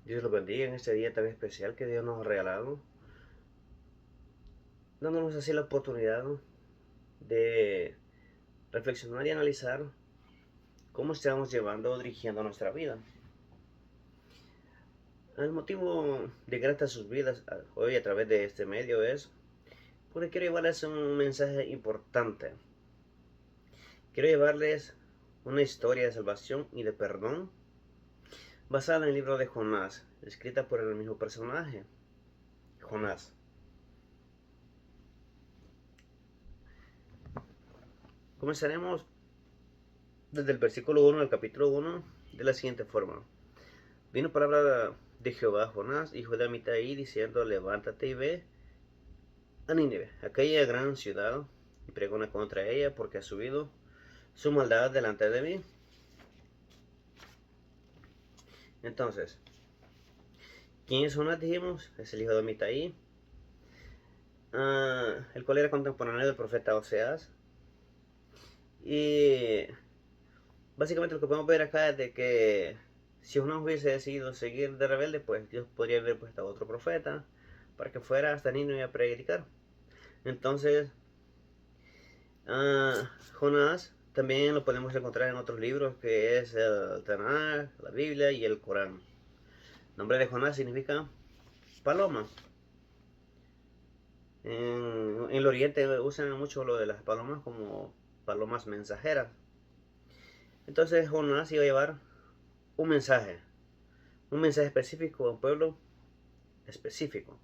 Dios los bendiga en este día tan especial que Dios nos ha regalado, dándonos así la oportunidad de reflexionar y analizar cómo estamos llevando o dirigiendo nuestra vida. El motivo de gracia a sus vidas hoy a través de este medio es porque quiero llevarles un mensaje importante. Quiero llevarles una historia de salvación y de perdón basada en el libro de Jonás, escrita por el mismo personaje, Jonás. Comenzaremos desde el versículo 1 del capítulo 1 de la siguiente forma. Vino palabra de Jehová a Jonás, hijo de Amitai, diciendo: levántate y ve a Nínive, aquella gran ciudad, y pregona contra ella, porque ha subido su maldad delante de mí. Entonces, ¿quién es Jonás? Dijimos, es el hijo de Amitai, el cual era contemporáneo del profeta Oseas. Y básicamente lo que podemos ver acá es de que si Jonás hubiese decidido seguir de rebelde, pues Dios podría haber puesto a otro profeta para que fuera hasta Nínive a predicar. Entonces, Jonás también lo podemos encontrar en otros libros, que es el Tanakh, la Biblia y el Corán. El nombre de Jonás significa paloma. En el Oriente usan mucho lo de las palomas como palomas mensajeras. Entonces Jonás iba a llevar un mensaje específico a un pueblo específico.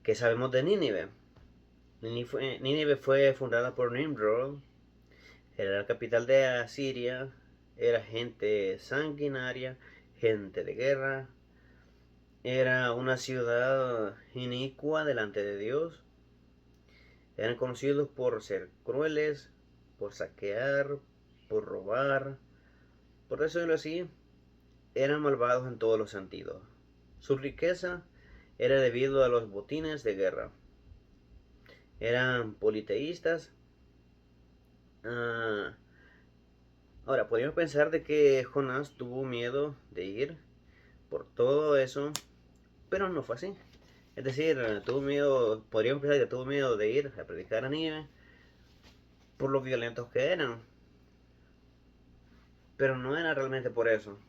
¿Qué sabemos de Nínive? Nínive fue fundada por Nimrod, era la capital de Asiria, era gente sanguinaria, gente de guerra, era una ciudad inicua delante de Dios. Eran conocidos por ser crueles, por saquear, por robar. Por decirlo así, eran malvados en todos los sentidos. Su riqueza era debido a los botines de guerra. Eran politeístas. Ah, Ahora, podríamos pensar de que Jonás tuvo miedo de ir por todo eso, pero no fue así. Es decir, tuvo miedo, podríamos pensar que tuvo miedo de ir a predicar a Nínive por lo violentos que eran, pero no era realmente por eso.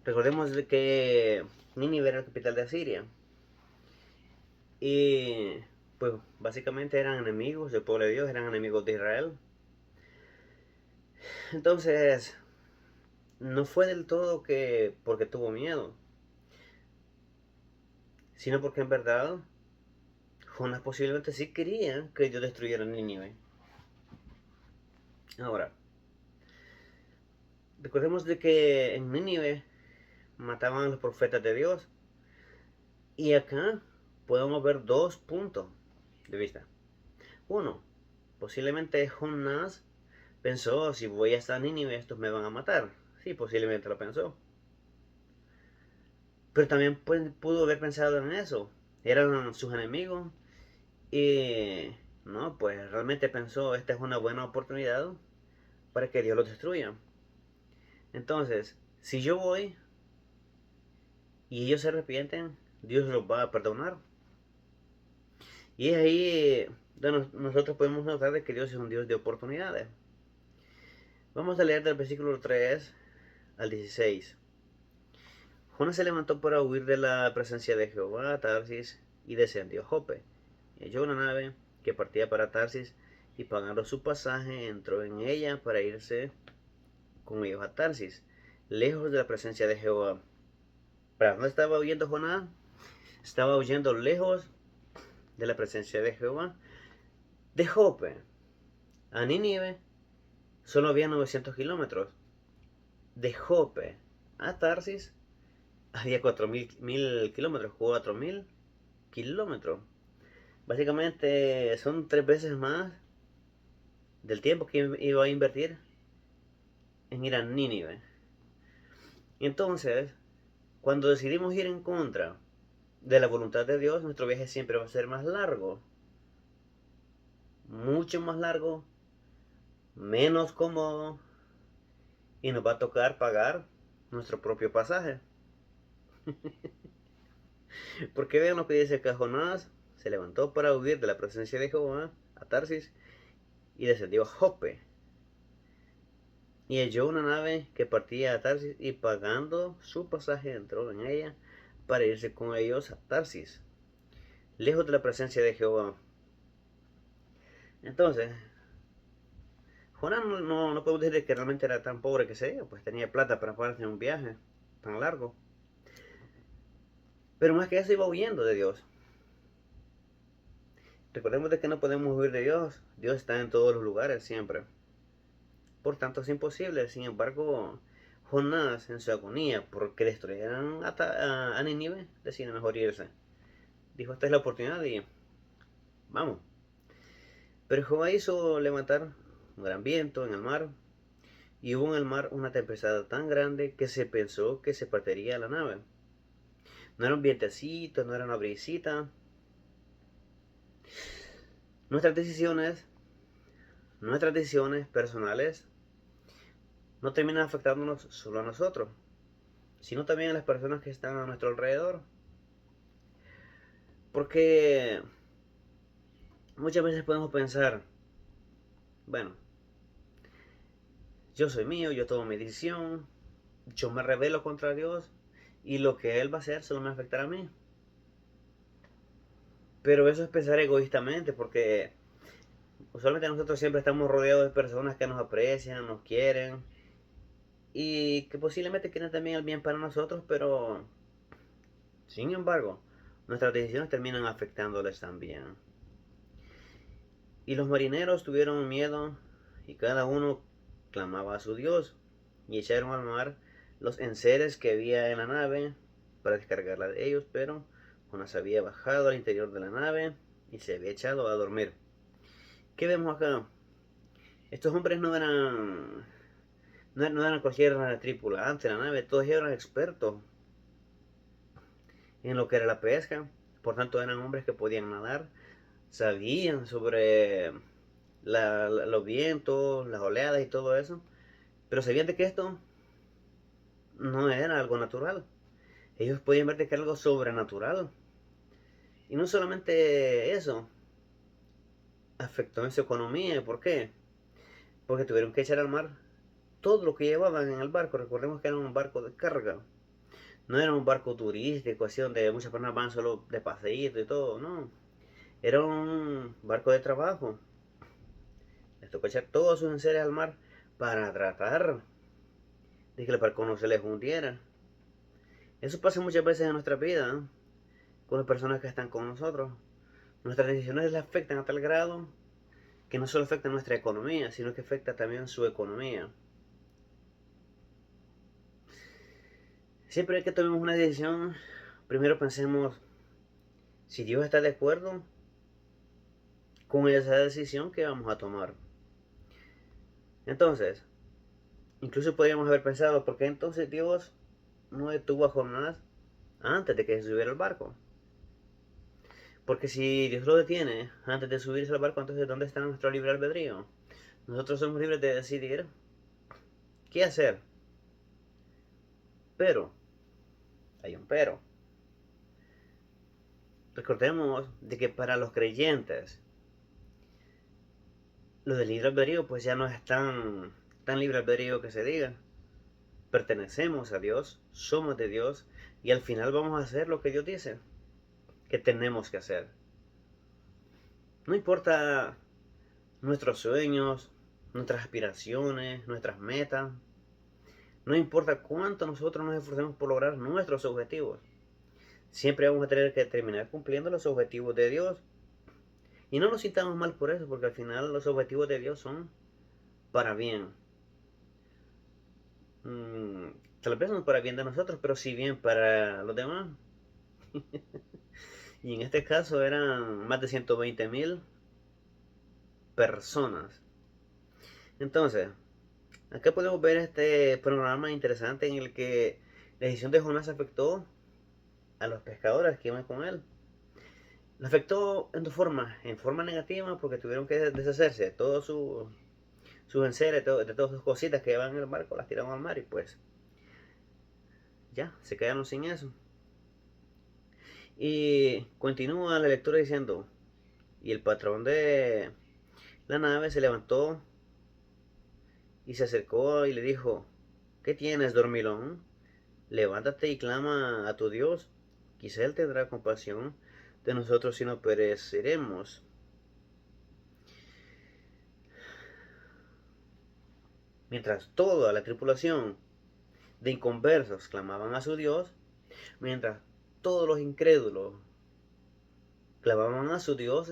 Recordemos de que Nínive era la capital de Asiria y pues básicamente eran enemigos del pueblo de Dios, eran enemigos de Israel. Entonces, no fue del todo que porque tuvo miedo, sino porque en verdad Jonás posiblemente sí quería que Dios destruyera Nínive. Ahora, recordemos de que en Nínive mataban a los profetas de Dios. Y acá podemos ver dos puntos de vista. Uno, posiblemente Jonás pensó: si voy hasta Nínive, estos me van a matar. Sí, posiblemente lo pensó. Pero también pudo haber pensado en eso. Eran sus enemigos. Y no, pues realmente pensó: esta es una buena oportunidad para que Dios los destruya. Entonces, si yo voy y ellos se arrepienten, Dios los va a perdonar. Y es ahí donde nosotros podemos notar de que Dios es un Dios de oportunidades. Vamos a leer del versículo 3 al 16. Jonás se levantó para huir de la presencia de Jehová a Tarsis y descendió a Jope. Y halló una nave que partía para Tarsis, y pagando su pasaje entró en ella para irse con ellos a Tarsis, lejos de la presencia de Jehová. ¿Para dónde estaba huyendo Jonás? Estaba huyendo lejos de la presencia de Jehová. De Jope a Nínive solo había 900 kilómetros. De Jope a Tarsis había 4.000 kilómetros, 4.000 kilómetros. Básicamente son 3 veces más del tiempo que iba a invertir en ir a Nínive. Y entonces, cuando decidimos ir en contra de la voluntad de Dios, nuestro viaje siempre va a ser más largo. Mucho más largo, menos cómodo, y nos va a tocar pagar nuestro propio pasaje. Porque vean lo que dice que Jonás se levantó para huir de la presencia de Jehová a Tarsis y descendió a Jope. Y halló una nave que partía a Tarsis y pagando su pasaje entró en ella para irse con ellos a Tarsis, lejos de la presencia de Jehová. Entonces, Jonás no podemos decir que realmente era tan pobre que se pues tenía plata para pagarse un viaje tan largo. Pero más que eso iba huyendo de Dios. Recordemos de que no podemos huir de Dios. Dios está en todos los lugares siempre. Por tanto es imposible. Sin embargo, Jonás en su agonía porque destruyeran a Nínive, decide mejor irse. Dijo, esta es la oportunidad y vamos. Pero Jehová hizo levantar un gran viento en el mar y hubo en el mar una tempestad tan grande que se pensó que se partiría la nave. No era un vientecito, no era una brisita. Nuestras decisiones personales no terminan afectándonos solo a nosotros, sino también a las personas que están a nuestro alrededor. Porque muchas veces podemos pensar, bueno, yo soy mío, yo tomo mi decisión, yo me rebelo contra Dios y lo que Él va a hacer solo me afectará a mí. Pero eso es pensar egoístamente porque usualmente nosotros siempre estamos rodeados de personas que nos aprecian, nos quieren y que posiblemente quieren también el bien para nosotros, pero sin embargo, nuestras decisiones terminan afectándoles también. Y los marineros tuvieron miedo y cada uno clamaba a su Dios y echaron al mar los enseres que había en la nave para descargarla de ellos, pero Jonás había bajado al interior de la nave y se había echado a dormir. ¿Qué vemos acá? Estos hombres no eran cualquier tripulante de la nave, todos eran expertos en lo que era la pesca, por tanto eran hombres que podían nadar, sabían sobre los vientos, las oleadas y todo eso, pero sabían de que esto no era algo natural. Ellos podían ver de que era algo sobrenatural. Y no solamente eso, afectó en su economía. ¿Por qué? Porque tuvieron que echar al mar todo lo que llevaban en el barco. Recordemos que era un barco de carga. No era un barco turístico, así donde muchas personas van solo de paseíto y todo, no. Era un barco de trabajo. Les tocó echar todos sus enseres al mar para tratar de que el barco no se les hundiera. Eso pasa muchas veces en nuestra vida, ¿eh? Con las personas que están con nosotros. Nuestras decisiones les afectan a tal grado que no solo afecta nuestra economía, sino que afecta también su economía. Siempre que tomemos una decisión, primero pensemos si Dios está de acuerdo con esa decisión que vamos a tomar. Entonces, incluso podríamos haber pensado, ¿por qué entonces Dios no detuvo a Jonás antes de que se subiera al barco? Porque si Dios lo detiene antes de subirse al barco, entonces ¿dónde está nuestro libre albedrío? Nosotros somos libres de decidir qué hacer. Pero, hay un pero. Recordemos de que para los creyentes, lo del libre albedrío pues ya no es tan libre albedrío que se diga. Pertenecemos a Dios, somos de Dios y al final vamos a hacer lo que Dios dice que tenemos que hacer. No importa nuestros sueños, nuestras aspiraciones, nuestras metas. No importa cuánto nosotros nos esforcemos por lograr nuestros objetivos. Siempre vamos a tener que terminar cumpliendo los objetivos de Dios. Y no nos sintamos mal por eso, porque al final los objetivos de Dios son para bien. Tal vez no para bien de nosotros, pero sí bien para los demás. Y en este caso eran más de 120,000 personas. Entonces, acá podemos ver este programa interesante en el que la decisión de Jonás afectó a los pescadores que iban con él. Lo afectó en forma negativa porque tuvieron que deshacerse de todos sus enseres, de todas sus cositas que llevaban en el barco, las tiraron al mar y pues ya, se quedaron sin eso. Y continúa la lectura diciendo, y el patrón de la nave se levantó y se acercó y le dijo, ¿qué tienes, dormilón? Levántate y clama a tu Dios. Quizá Él tendrá compasión de nosotros y no pereceremos. Mientras toda la tripulación de inconversos clamaban a su Dios, mientras todos los incrédulos clamaban a su Dios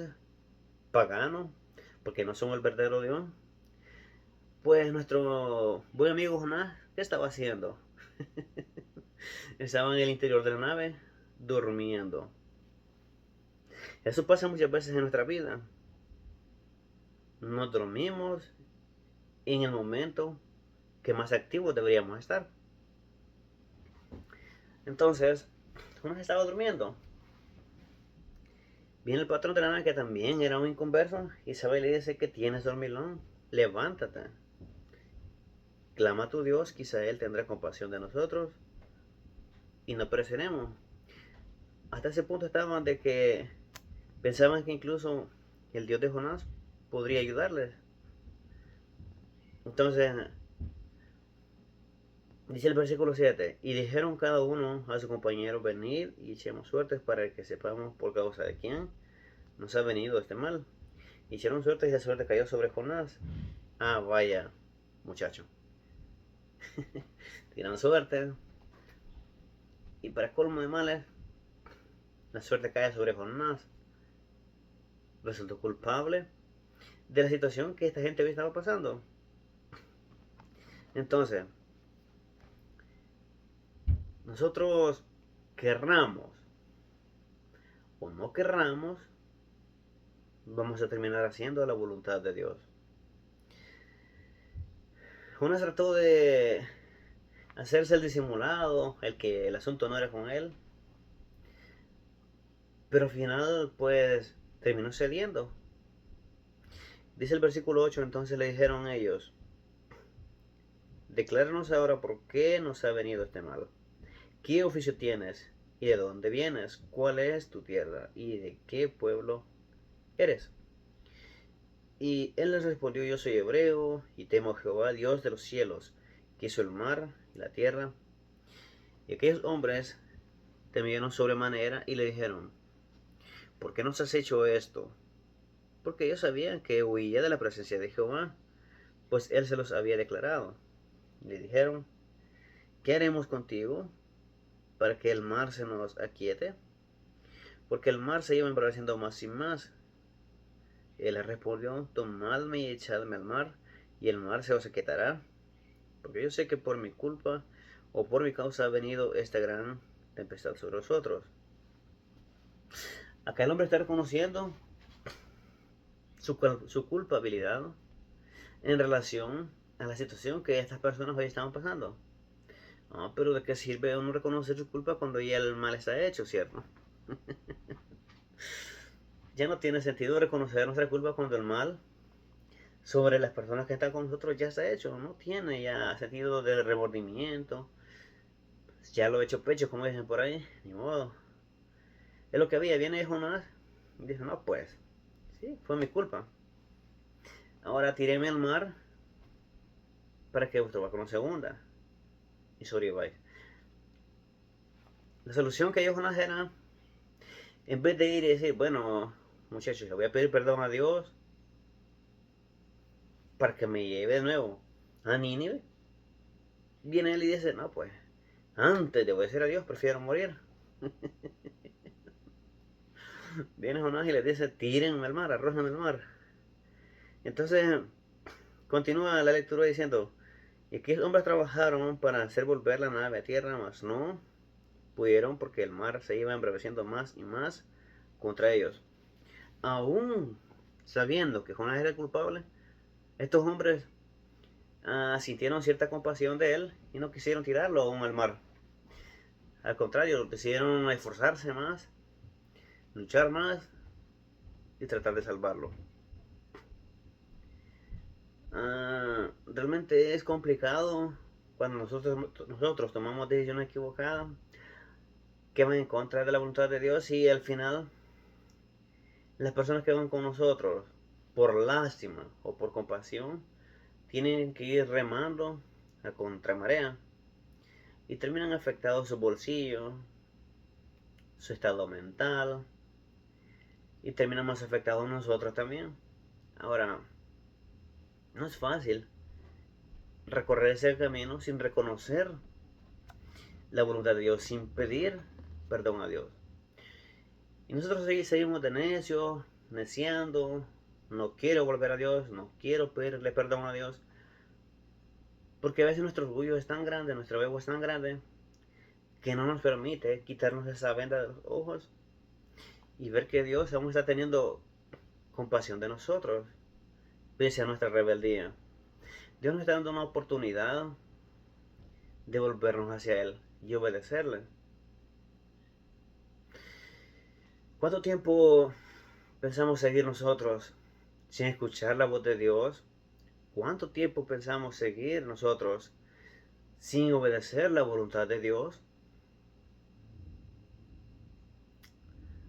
pagano, porque no son el verdadero Dios, pues nuestro buen amigo Jonás, ¿qué estaba haciendo? Estaba en el interior de la nave, durmiendo. Eso pasa muchas veces en nuestra vida. Nos dormimos en el momento que más activos deberíamos estar. Entonces, Jonás estaba durmiendo. Viene el patrón de la nave, que también era un inconverso, y sabe y le dice que tienes, dormilón, levántate, clama a tu Dios, quizá Él tendrá compasión de nosotros y no pereceremos. Hasta ese punto estaban de que pensaban que incluso el Dios de Jonás podría ayudarles. Entonces, dice el versículo 7, y dijeron cada uno a su compañero, venid y echemos suertes para que sepamos por causa de quién nos ha venido este mal. Hicieron suertes y la suerte cayó sobre Jonás. Ah, vaya, muchacho. Tiran suerte. Y para colmo de males, la suerte cae sobre Jonás. Resultó culpable de la situación que esta gente había estado pasando. Entonces, nosotros querramos o no querramos, vamos a terminar haciendo la voluntad de Dios. Jonás trató de hacerse el disimulado, el que el asunto no era con él, pero al final pues terminó cediendo. Dice el versículo 8, entonces le dijeron ellos, decláranos ahora por qué nos ha venido este mal. ¿Qué oficio tienes? ¿Y de dónde vienes? ¿Cuál es tu tierra? ¿Y de qué pueblo eres? Y él les respondió, yo soy hebreo y temo a Jehová, Dios de los cielos, que hizo el mar y la tierra. Y aquellos hombres temieron sobremanera y le dijeron, ¿por qué nos has hecho esto? Porque ellos sabían que huía de la presencia de Jehová, pues él se los había declarado. Y le dijeron, ¿qué haremos contigo para que el mar se nos aquiete? Porque el mar se iba embraveciendo más y más. Él les respondió, tomadme y echadme al mar, y el mar se os aquietará, porque yo sé que por mi culpa o por mi causa ha venido esta gran tempestad sobre vosotros. Acá el hombre está reconociendo su culpabilidad en relación a la situación que estas personas hoy estaban pasando. No, pero ¿de qué sirve uno reconocer su culpa cuando ya el mal está hecho, cierto? Ya no tiene sentido reconocer nuestra culpa cuando el mal sobre las personas que están con nosotros ya está hecho. No tiene ya sentido de remordimiento. Ya lo he hecho pecho, como dicen por ahí. Ni modo. Es lo que había. Viene Jonás y dice, no, pues, sí, fue mi culpa. Ahora tireme al mar para que vuestro barco no se hunda y sobreviváis. La solución que dio Jonás era, en vez de ir y decir, bueno, muchachos, le voy a pedir perdón a Dios para que me lleve de nuevo a Nínive, viene él y dice, no, pues, antes de obedecer a Dios prefiero morir. Viene Jonás y les dice, tírenme al mar, arrójenme al mar. Entonces, continúa la lectura diciendo, y aquellos hombres trabajaron para hacer volver la nave a tierra, mas no pudieron porque el mar se iba embraveciendo más y más contra ellos. Aún sabiendo que Jonás era el culpable, estos hombres sintieron cierta compasión de él y no quisieron tirarlo aún al mar. Al contrario, decidieron esforzarse más, luchar más y tratar de salvarlo. Realmente es complicado cuando nosotros tomamos decisiones equivocadas, que van en contra de la voluntad de Dios, y al final las personas que van con nosotros por lástima o por compasión tienen que ir remando a contramarea y terminan afectados su bolsillo, su estado mental, y terminamos afectados nosotros también. Ahora, no es fácil recorrer ese camino sin reconocer la voluntad de Dios, sin pedir perdón a Dios. Y nosotros seguimos de necios, neciando, no quiero volver a Dios, no quiero pedirle perdón a Dios, porque a veces nuestro orgullo es tan grande, nuestro ego es tan grande, que no nos permite quitarnos esa venda de los ojos y ver que Dios aún está teniendo compasión de nosotros, pese a nuestra rebeldía. Dios nos está dando una oportunidad de volvernos hacia Él y obedecerle. ¿Cuánto tiempo pensamos seguir nosotros sin escuchar la voz de Dios? ¿Cuánto tiempo pensamos seguir nosotros sin obedecer la voluntad de Dios?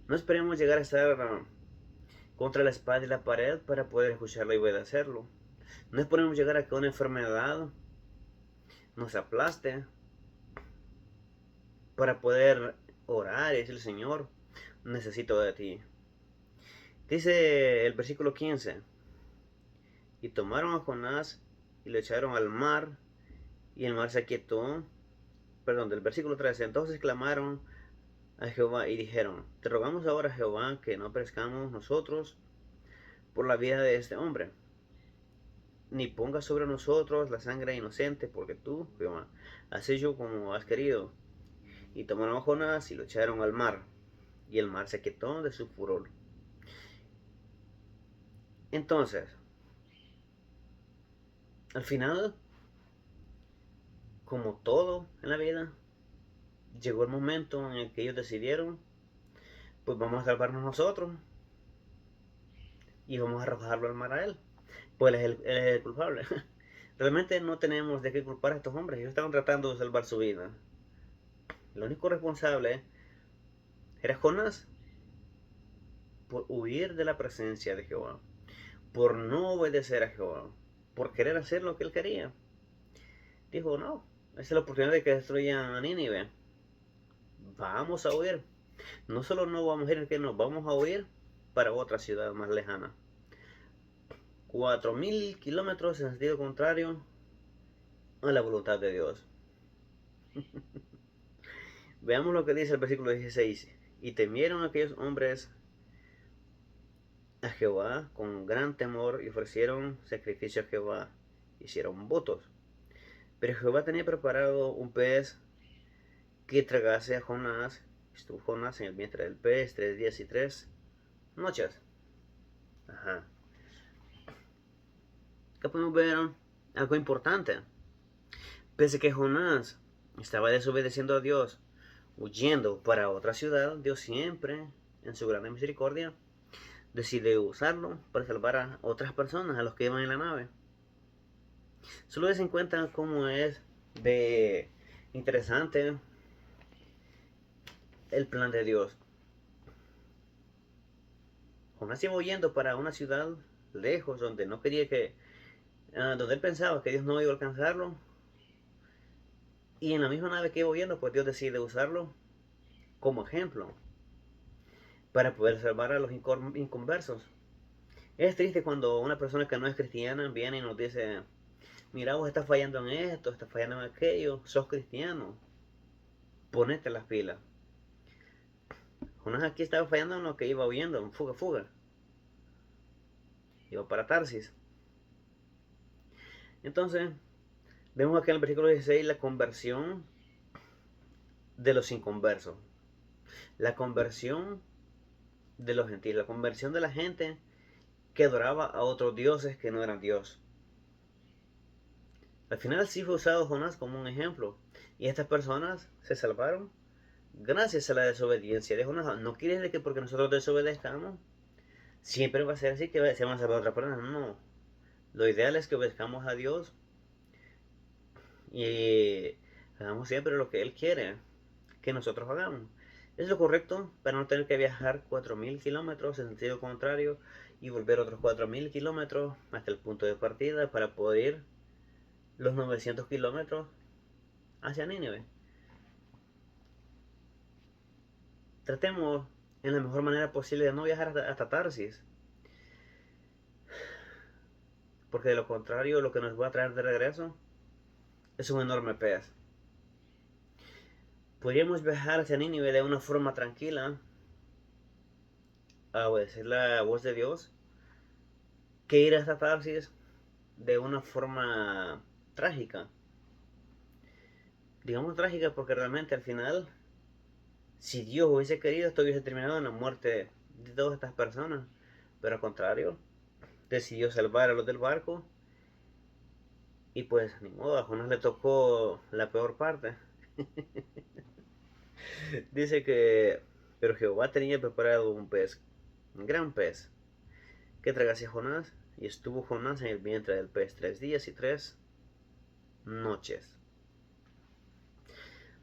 No esperemos llegar a estar contra la espada y la pared para poder escucharlo y obedecerlo. No esperemos llegar a que una enfermedad nos aplaste para poder orar y decir, Señor, necesito de ti. Dice el versículo 15, y tomaron a Jonás y lo echaron al mar, y el mar se aquietó. Perdón, del versículo 13, entonces clamaron a Jehová y dijeron, te rogamos ahora, Jehová, que no perezcamos nosotros por la vida de este hombre, ni pongas sobre nosotros la sangre inocente, porque tú, Jehová, has hecho como has querido. Y tomaron a Jonás y lo echaron al mar, y el mar se quietó de su furor. Entonces, al final, como todo en la vida, llegó el momento en el que ellos decidieron, pues vamos a salvarnos nosotros y vamos a arrojarlo al mar a él. Pues él es el culpable. Realmente no tenemos de qué culpar a estos hombres. Ellos estaban tratando de salvar su vida. El único responsable era Jonás, por huir de la presencia de Jehová, por no obedecer a Jehová, por querer hacer lo que él quería. Dijo, no, esa es la oportunidad de que destruyan a Nínive. Vamos a huir. No solo no vamos a ir, que nos vamos a huir para otra ciudad más lejana. 4000 kilómetros en sentido contrario a la voluntad de Dios. Veamos lo que dice el versículo 16. Y temieron aquellos hombres a Jehová con gran temor y ofrecieron sacrificio a Jehová. Hicieron votos. Pero Jehová tenía preparado un pez que tragase a Jonás. Estuvo Jonás en el vientre del pez 3 días y 3 noches. Ajá. Acá podemos ver algo importante. Pese que Jonás estaba desobedeciendo a Dios, huyendo para otra ciudad, Dios siempre, en su gran misericordia, decide usarlo para salvar a otras personas, a los que iban en la nave. Solo des en cuenta cómo es de interesante el plan de Dios. Jonás iba huyendo para una ciudad lejos, donde no quería que, donde él pensaba que Dios no iba a alcanzarlo. Y en la misma nave que iba huyendo, pues Dios decide usarlo como ejemplo para poder salvar a los inconversos. Es triste cuando una persona que no es cristiana viene y nos dice, mira, vos estás fallando en esto, estás fallando en aquello, sos cristiano, ponete las pilas. Jonás aquí estaba fallando en lo que iba huyendo, en fuga. Iba para Tarsis. Entonces, vemos aquí en el versículo 16 la conversión de los inconversos. La conversión de los gentiles, la conversión de la gente que adoraba a otros dioses que no eran Dios. Al final sí fue usado Jonás como un ejemplo, y estas personas se salvaron gracias a la desobediencia de Jonás. No quiere decir que porque nosotros desobedezcamos siempre va a ser así, que se van a salvar a otra persona. No, lo ideal es que obedezcamos a Dios y hagamos siempre lo que Él quiere que nosotros hagamos. Es lo correcto para no tener que viajar 4000 kilómetros en sentido contrario y volver otros 4000 kilómetros hasta el punto de partida para poder ir los 900 kilómetros hacia Nínive. Tratemos en la mejor manera posible de no viajar hasta Tarsis, porque de lo contrario lo que nos va a traer de regreso es un enorme pez. Podríamos viajar hacia Nínive de una forma tranquila, a obedecer la voz de Dios, que ir hasta Tarsis de una forma trágica. Digamos trágica porque realmente al final, si Dios hubiese querido, esto hubiese terminado en la muerte de todas estas personas. Pero al contrario, decidió salvar a los del barco y pues ni modo, a Jonás le tocó la peor parte. Dice que, pero Jehová tenía preparado un pez, un gran pez, que tragase a Jonás, y estuvo Jonás en el vientre del pez 3 días y 3 noches.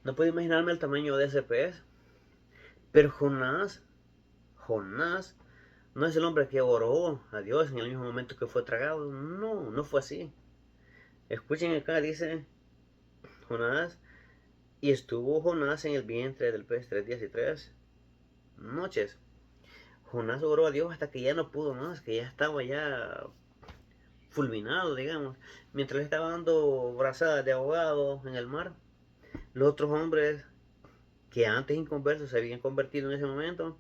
No puedo imaginarme el tamaño de ese pez, pero Jonás no es el hombre que oró a Dios en el mismo momento que fue tragado. No, no fue así. Escuchen acá, dice Jonás, y estuvo Jonás en el vientre del pez 3 días y 3 noches. Jonás oró a Dios hasta que ya no pudo más, que ya estaba ya fulminado, digamos. Mientras le estaba dando brazadas de ahogado en el mar, los otros hombres que antes inconversos se habían convertido en ese momento,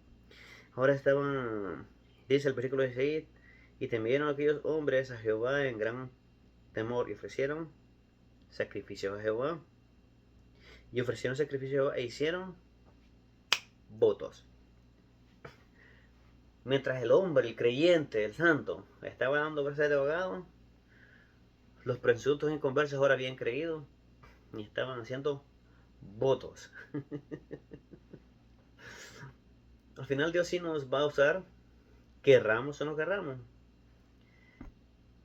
ahora estaban, dice el versículo 16, y temieron aquellos hombres a Jehová en gran temor y ofrecieron sacrificios a Jehová. Y ofrecieron sacrificios a Jehová e hicieron votos. Mientras el hombre, el creyente, el santo, estaba dando brazadas de ahogado, los presuntos inconversos ahora habían creído y estaban haciendo votos. Al final Dios sí nos va a usar, querramos o no querramos.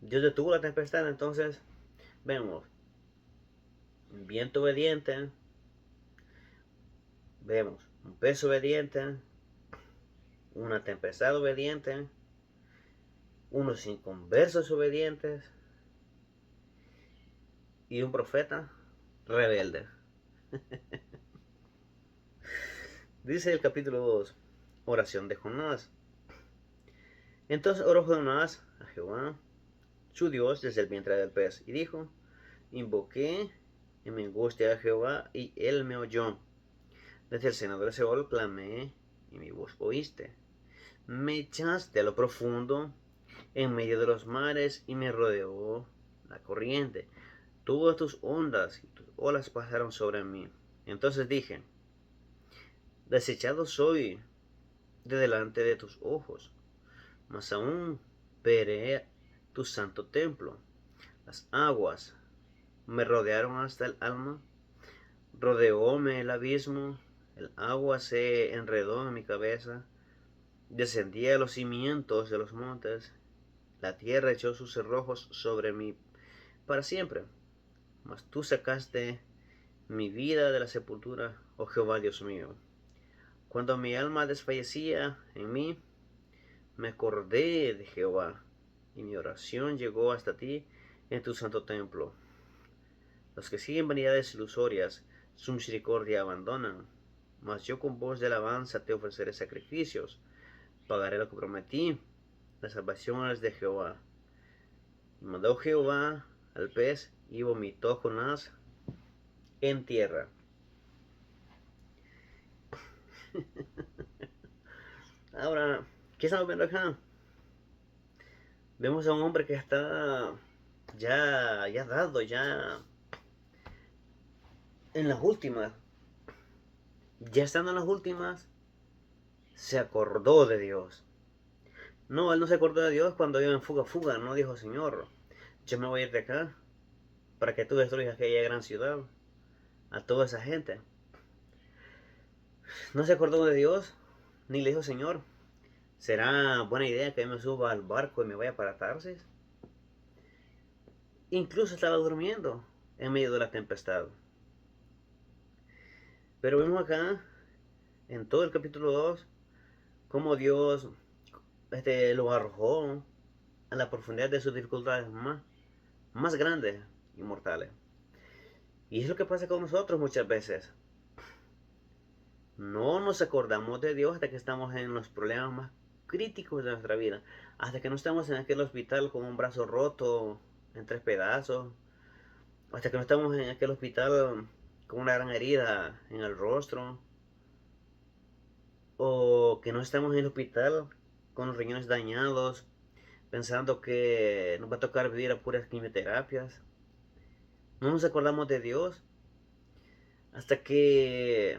Dios detuvo la tempestad, entonces vemos un viento obediente, vemos un pez obediente, una tempestad obediente, unos inconversos obedientes y un profeta rebelde. Dice el capítulo 2, oración de Jonás. Entonces oró Jonás a Jehová, su Dios, desde el vientre del pez, y dijo, invoqué en mi angustia a Jehová, y él me oyó. Desde el seno del Seol clamé, y mi voz oíste. Me echaste a lo profundo, en medio de los mares, y me rodeó la corriente. Todas tus ondas y tus olas pasaron sobre mí. Entonces dije, desechado soy de delante de tus ojos, mas aún veré tu santo templo. Las aguas me rodearon hasta el alma, rodeóme el abismo, el agua se enredó en mi cabeza, descendí a los cimientos de los montes, la tierra echó sus cerrojos sobre mí para siempre. Mas tú sacaste mi vida de la sepultura, oh Jehová Dios mío. Cuando mi alma desfallecía en mí, me acordé de Jehová, y mi oración llegó hasta ti en tu santo templo. Los que siguen vanidades ilusorias, su misericordia abandonan. Mas yo con voz de alabanza te ofreceré sacrificios, pagaré lo que prometí, la salvación es de Jehová. Y mandó Jehová al pez, y vomitó Jonás en tierra. Ahora, ¿qué estamos viendo acá? Vemos a un hombre que está ya dado, ya en las últimas. Ya estando en las últimas, se acordó de Dios. No, él no se acordó de Dios cuando iba en fuga. No dijo, Señor, yo me voy a ir de acá para que tú destruyas aquella gran ciudad, a toda esa gente. No se acordó de Dios, ni le dijo, Señor, ¿será buena idea que me suba al barco y me vaya para Tarsis? Incluso estaba durmiendo en medio de la tempestad. Pero vemos acá en todo el capítulo 2 cómo Dios lo arrojó a la profundidad de sus dificultades más grandes y mortales. Y es lo que pasa con nosotros muchas veces. No nos acordamos de Dios hasta que estamos en los problemas más críticos de nuestra vida. Hasta que no estamos en aquel hospital con un brazo roto en 3 pedazos. Hasta que no estamos en aquel hospital con una gran herida en el rostro. O que no estamos en el hospital con los riñones dañados, pensando que nos va a tocar vivir a puras quimioterapias. No nos acordamos de Dios hasta que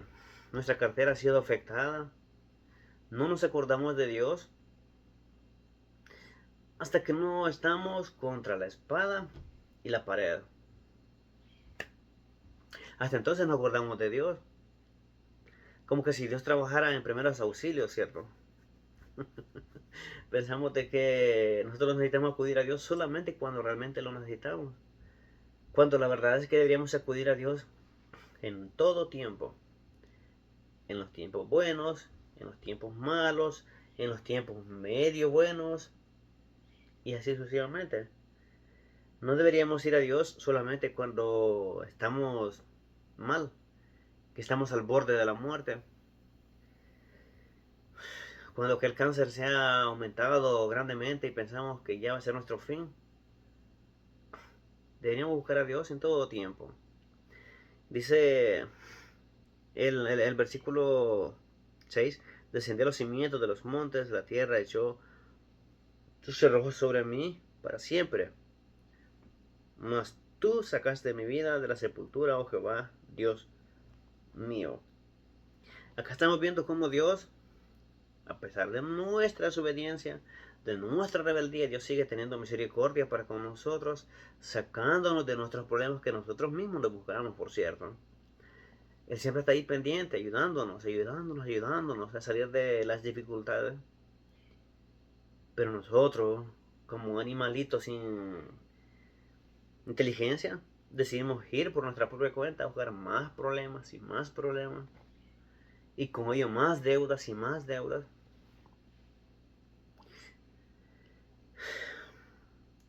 nuestra cartera ha sido afectada. No nos acordamos de Dios hasta que no estamos contra la espada y la pared. Hasta entonces nos acordamos de Dios. Como que si Dios trabajara en primeros auxilios, ¿cierto? Pensamos de que nosotros necesitamos acudir a Dios solamente cuando realmente lo necesitamos. Cuando la verdad es que deberíamos acudir a Dios en todo tiempo. En los tiempos buenos, en los tiempos malos, en los tiempos medio buenos y así sucesivamente. No deberíamos ir a Dios solamente cuando estamos mal, que estamos al borde de la muerte. Cuando que el cáncer se ha aumentado grandemente y pensamos que ya va a ser nuestro fin. Deberíamos buscar a Dios en todo tiempo. Dice el versículo 6, descendió a los cimientos de los montes, la tierra echó tus cerrojos sobre mí para siempre. Mas tú sacaste mi vida de la sepultura, oh Jehová, Dios mío. Acá estamos viendo cómo Dios, a pesar de nuestra desobediencia, de nuestra rebeldía, Dios sigue teniendo misericordia para con nosotros, sacándonos de nuestros problemas que nosotros mismos nos buscamos, por cierto. Él siempre está ahí pendiente, ayudándonos a salir de las dificultades. Pero nosotros, como animalitos sin inteligencia, decidimos ir por nuestra propia cuenta a buscar más problemas y más problemas. Y con ello más deudas y más deudas.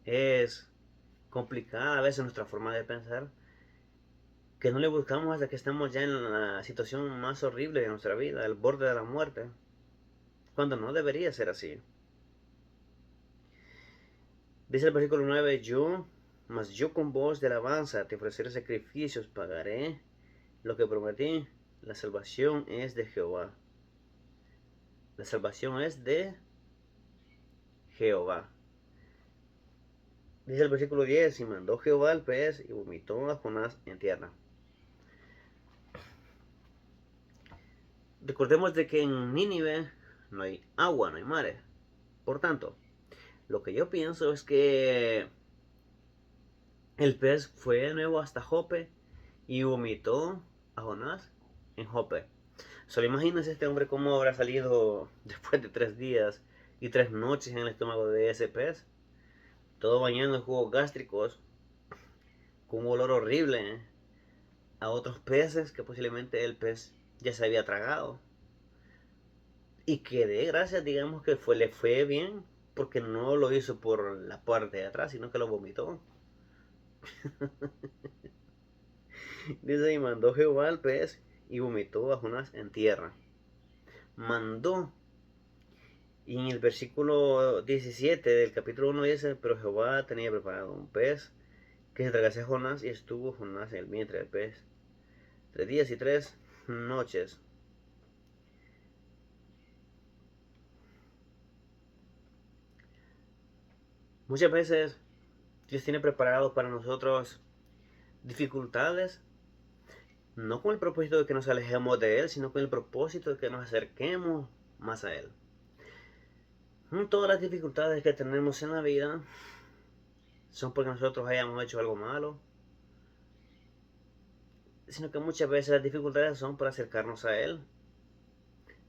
Es complicada a veces nuestra forma de pensar, que no le buscamos hasta que estamos ya en la situación más horrible de nuestra vida, al borde de la muerte, cuando no debería ser así. Dice el versículo 9, mas yo con voz de alabanza te ofreceré sacrificios, pagaré lo que prometí. La salvación es de Jehová. La salvación es de Jehová. Dice el versículo 10, y mandó Jehová al pez y vomitó a Jonás en tierra. Recordemos de que en Nínive no hay agua, no hay mares. Por tanto, lo que yo pienso es que el pez fue de nuevo hasta Jope y vomitó a Jonás en Jope. Solo imagínense este hombre cómo habrá salido después de 3 días y 3 noches en el estómago de ese pez. Todo bañado en jugos gástricos, con un olor horrible a otros peces que posiblemente el pez ya se había tragado. Y que de gracias, digamos que le fue bien, porque no lo hizo por la parte de atrás, sino que lo vomitó. Dice, y mandó Jehová al pez y vomitó a Jonás en tierra. Mandó. Y en el versículo 17 del capítulo 1 dice, pero Jehová tenía preparado un pez que se tragase a Jonás, y estuvo Jonás en el vientre del pez 3 días y 3 noches. Muchas veces Dios tiene preparado para nosotros dificultades, no con el propósito de que nos alejemos de Él, sino con el propósito de que nos acerquemos más a Él. No todas las dificultades que tenemos en la vida son porque nosotros hayamos hecho algo malo, sino que muchas veces las dificultades son para acercarnos a Él,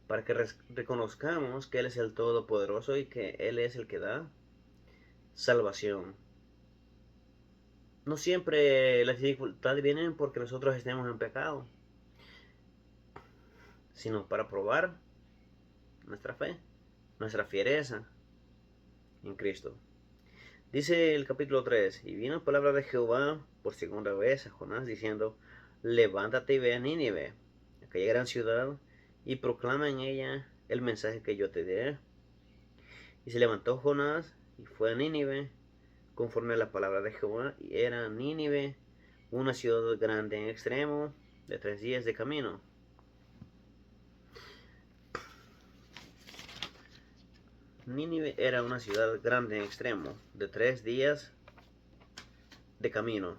para que reconozcamos que Él es el Todopoderoso y que Él es el que da salvación. No siempre las dificultades vienen porque nosotros estemos en pecado. sino para probar nuestra fe, nuestra fiereza en Cristo. Dice el capítulo 3, y vino palabra de Jehová por segunda vez a Jonás diciendo, levántate y ve a Nínive, aquella gran ciudad, y proclama en ella el mensaje que yo te diré. Y se levantó Jonás y fue a Nínive, conforme a la palabra de Jehová, y era Nínive una ciudad grande en extremo, de 3 días de camino. Nínive era una ciudad grande en extremo, de 3 días de camino.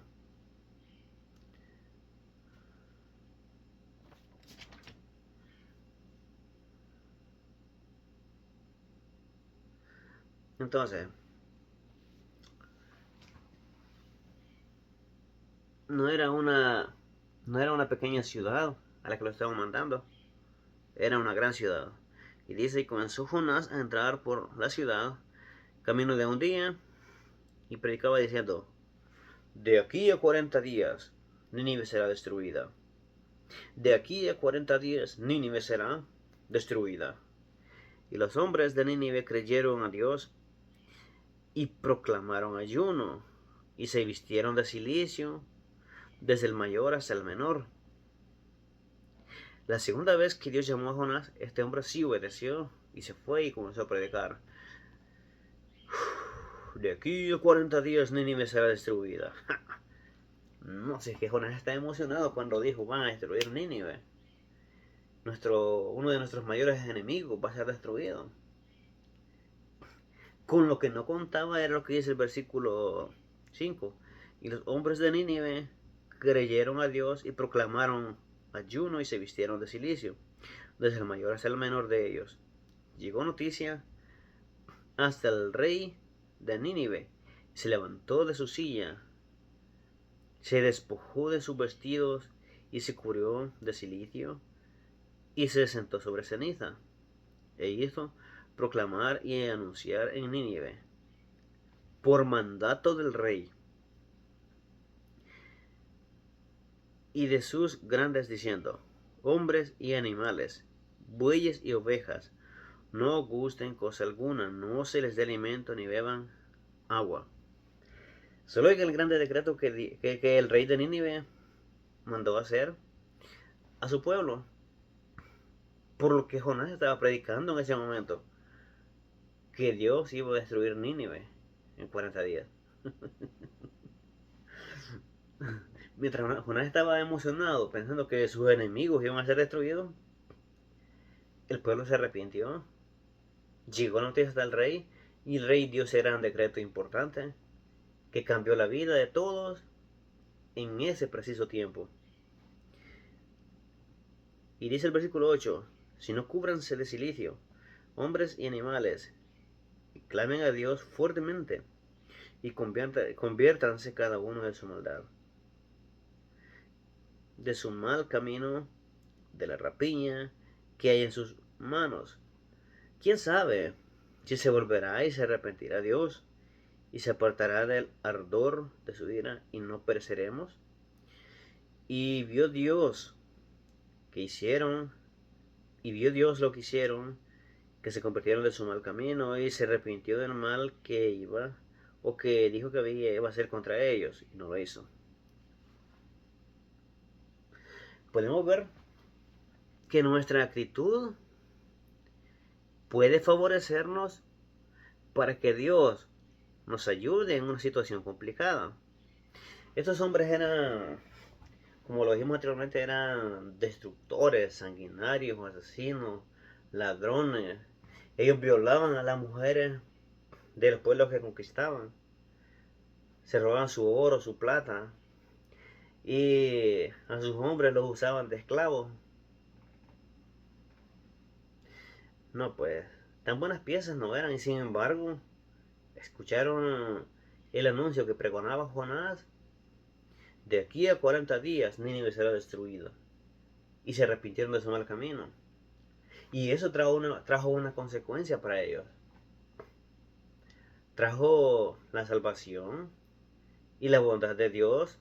Entonces, no era una pequeña ciudad a la que lo estaban mandando, era una gran ciudad. Y dice, y comenzó Jonás a entrar por la ciudad, camino de un día, y predicaba diciendo, de aquí a 40 días, Nínive será destruida. De aquí a 40 días, Nínive será destruida. Y los hombres de Nínive creyeron a Dios y proclamaron ayuno, y se vistieron de cilicio, desde el mayor hasta el menor. La segunda vez que Dios llamó a Jonás, este hombre sí obedeció y se fue y comenzó a predicar. De aquí a 40 días Nínive será destruida. No sé, es que Jonás está emocionado cuando dijo van a destruir Nínive. Uno de nuestros mayores enemigos va a ser destruido. Con lo que no contaba era lo que dice el versículo 5. Y los hombres de Nínive creyeron a Dios y proclamaron ayuno y se vistieron de cilicio, desde el mayor hasta el menor de ellos. Llegó noticia hasta el rey de Nínive. Se levantó de su silla, se despojó de sus vestidos y se cubrió de cilicio y se sentó sobre ceniza e hizo proclamar y anunciar en Nínive, por mandato del rey y de sus grandes, diciendo, hombres y animales, bueyes y ovejas, no gusten cosa alguna, no se les dé alimento ni beban agua. Solo hay el grande decreto que el rey de Nínive mandó hacer a su pueblo, por lo que Jonás estaba predicando en ese momento, que Dios iba a destruir Nínive en 40 días. Mientras Jonás estaba emocionado pensando que sus enemigos iban a ser destruidos, el pueblo se arrepintió. Llegó noticias del rey y el rey dio ese gran decreto importante que cambió la vida de todos en ese preciso tiempo. Y dice el versículo 8, si no cúbranse de cilicio, hombres y animales, y clamen a Dios fuertemente, y conviértanse cada uno de su maldad, de su mal camino, de la rapiña que hay en sus manos. ¿Quién sabe si se volverá y se arrepentirá Dios y se apartará del ardor de su ira y no pereceremos? Y vio Dios que hicieron, y vio Dios lo que hicieron, que se convirtieron de su mal camino y se arrepintió del mal que iba o que dijo que iba a hacer contra ellos y no lo hizo. Podemos ver que nuestra actitud puede favorecernos para que Dios nos ayude en una situación complicada. Estos hombres eran, como lo dijimos anteriormente, eran destructores, sanguinarios, asesinos, ladrones. Ellos violaban a las mujeres de los pueblos que conquistaban. Se robaban su oro, su plata. Y a sus hombres los usaban de esclavos. No, pues, tan buenas piezas no eran. Y sin embargo, escucharon el anuncio que pregonaba Jonás. De aquí a 40 días Nínive será destruida. Y se arrepintieron de su mal camino. Y eso trajo una consecuencia para ellos. Trajo la salvación y la bondad de Dios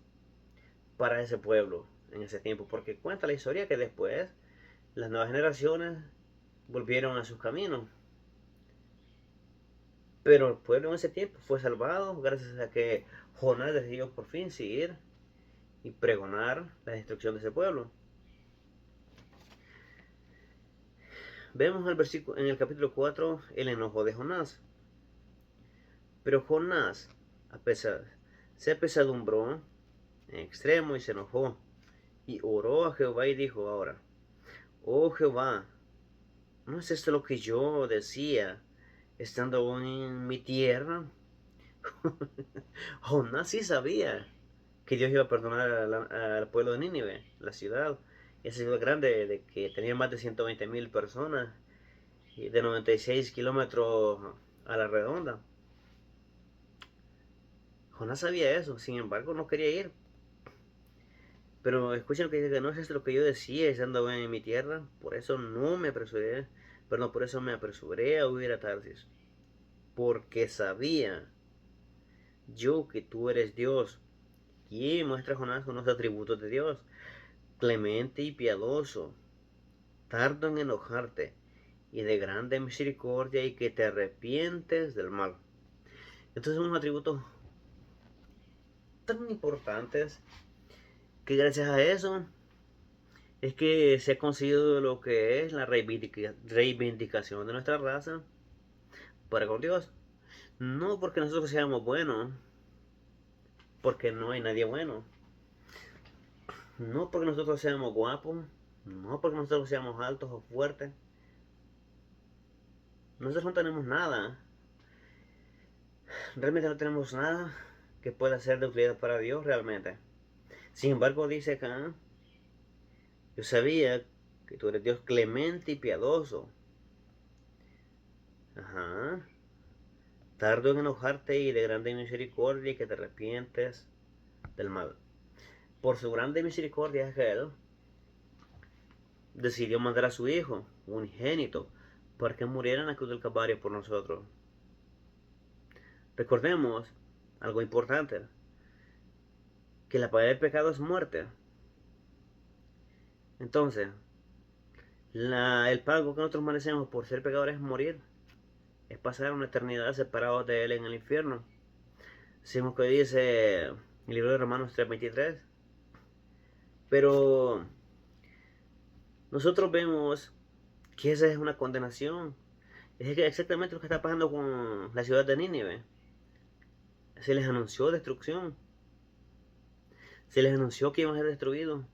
para ese pueblo en ese tiempo. Porque cuenta la historia que después las nuevas generaciones volvieron a sus caminos. Pero el pueblo en ese tiempo fue salvado gracias a que Jonás decidió por fin seguir y pregonar la destrucción de ese pueblo. Vemos en el capítulo 4 el enojo de Jonás. Pero Jonás se apesadumbró en extremo y se enojó. Y oró a Jehová y dijo ahora, oh Jehová, ¿no es esto lo que yo decía estando aún en mi tierra? Jonás sí sabía que Dios iba a perdonar al pueblo de Nínive, la ciudad. Esa ciudad grande de que tenía más de 120,000 personas y de 96 kilómetros a la redonda. Jonás sabía eso, sin embargo no quería ir. Pero escuchen lo que dice, no es esto lo que yo decía estando en mi tierra, por eso no me apresuré, perdón, por eso me apresuré a huir a Tarsis, porque sabía yo que tú eres Dios. Y muestra a Jonás con los atributos de Dios, clemente y piadoso, tardo en enojarte y de grande misericordia y que te arrepientes del mal. Entonces son unos atributos tan importantes que gracias a eso es que se ha conseguido lo que es la reivindicación de nuestra raza para con Dios. No porque nosotros seamos buenos, porque no hay nadie bueno. No porque nosotros seamos guapos, no porque nosotros seamos altos o fuertes. Nosotros no tenemos nada. Realmente no tenemos nada que pueda ser de utilidad para Dios realmente. Sin embargo, dice acá, yo sabía que tú eres Dios clemente y piadoso. Ajá. Tardo en enojarte y de grande misericordia y que te arrepientes del mal. Por su grande misericordia, Él decidió mandar a su Hijo, unigénito, para que muriera en la cruz del Calvario por nosotros. Recordemos algo importante, que la paga del pecado es muerte. Entonces, el pago que nosotros merecemos por ser pecadores es morir, es pasar una eternidad separados de Él en el infierno. Según que dice el libro de Romanos 3:23. Pero nosotros vemos que esa es una condenación. Es exactamente lo que está pasando con la ciudad de Nínive. Se les anunció destrucción. Se les anunció que iban a ser destruidos.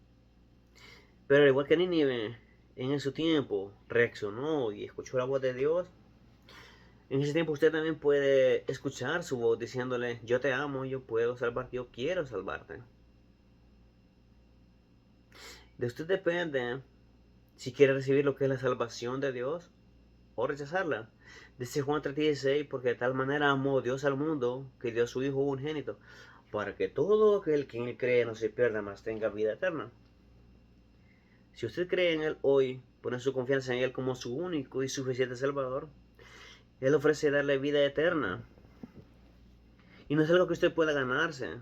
Pero al igual que Nínive, en su tiempo reaccionó y escuchó la voz de Dios. En ese tiempo usted también puede escuchar su voz diciéndole, yo te amo, yo puedo salvarte, yo quiero salvarte. De usted depende si quiere recibir lo que es la salvación de Dios o rechazarla. Dice Juan 3:16, porque de tal manera amó Dios al mundo que dio a su Hijo unigénito, para que todo aquel que en él cree no se pierda, mas tenga vida eterna. Si usted cree en Él hoy, pone su confianza en Él como su único y suficiente Salvador, Él ofrece darle vida eterna. Y no es algo que usted pueda ganarse.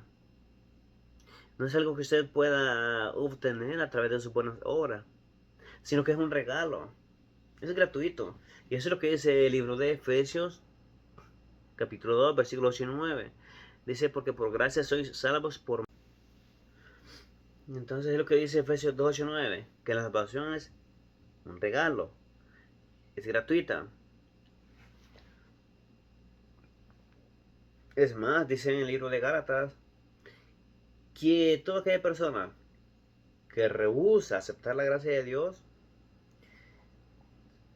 No es algo que usted pueda obtener a través de sus buenas obras, sino que es un regalo. Es gratuito. Y eso es lo que dice el libro de Efesios, capítulo 2, versículos 8 y 9. Dice, porque por gracia sois salvos por... Entonces es lo que dice Efesios 2, 8 y 9, que la salvación es un regalo, es gratuita. Es más, dice en el libro de Gálatas, que toda aquella persona que rehúsa aceptar la gracia de Dios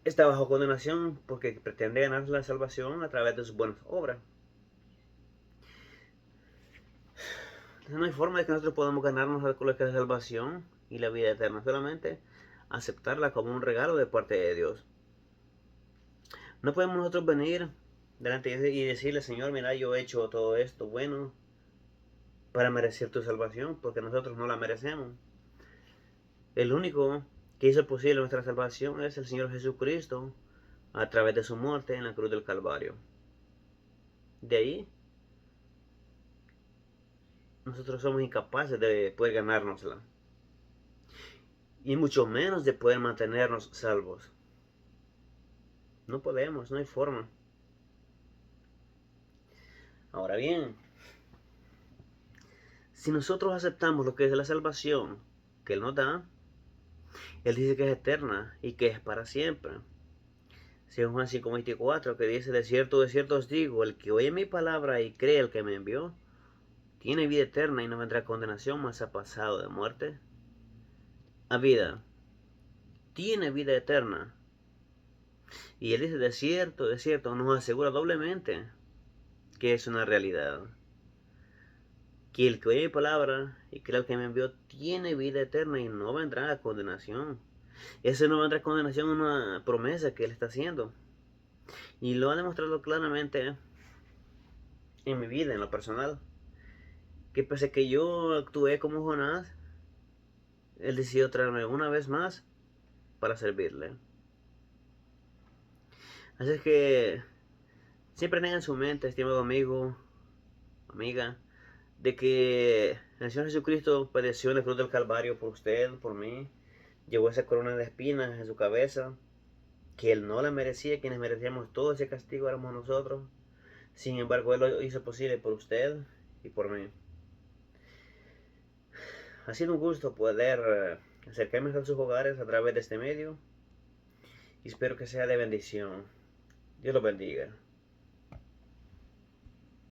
está bajo condenación porque pretende ganar la salvación a través de sus buenas obras. Entonces no hay forma de que nosotros podamos ganarnos la salvación y la vida eterna, solamente aceptarla como un regalo de parte de Dios. No podemos nosotros venir delante y decirle, Señor, mira, yo he hecho todo esto bueno para merecer tu salvación, porque nosotros no la merecemos. El único que hizo posible nuestra salvación es el Señor Jesucristo a través de su muerte en la cruz del Calvario. De ahí, nosotros somos incapaces de poder ganárnosla. y mucho menos de poder mantenernos salvos. No podemos, no hay forma. Ahora bien, si nosotros aceptamos lo que es la salvación que Él nos da, Él dice que es eterna y que es para siempre. Según Juan 5:24, que dice, de cierto os digo, el que oye mi palabra y cree el que me envió, tiene vida eterna y no vendrá a condenación, mas ha pasado de muerte a vida. Tiene vida eterna. Y Él dice, de cierto, nos asegura doblemente que es una realidad. Que el que oye mi palabra y cree el que me envió tiene vida eterna y no vendrá a condenación. Ese no vendrá a condenación es una promesa que Él está haciendo. Y lo ha demostrado claramente en mi vida, en lo personal. Que pese a que yo actué como Jonás, Él decidió traerme una vez más para servirle. Así es que siempre tengan en su mente, estimado amigo, amiga, de que el Señor Jesucristo padeció en el cruz del Calvario por usted, por mí. Llevó esa corona de espinas en su cabeza, que Él no la merecía, quienes merecíamos todo ese castigo éramos nosotros. Sin embargo, Él lo hizo posible por usted y por mí. Ha sido un gusto poder acercarme a sus hogares a través de este medio y espero que sea de bendición. Dios los bendiga.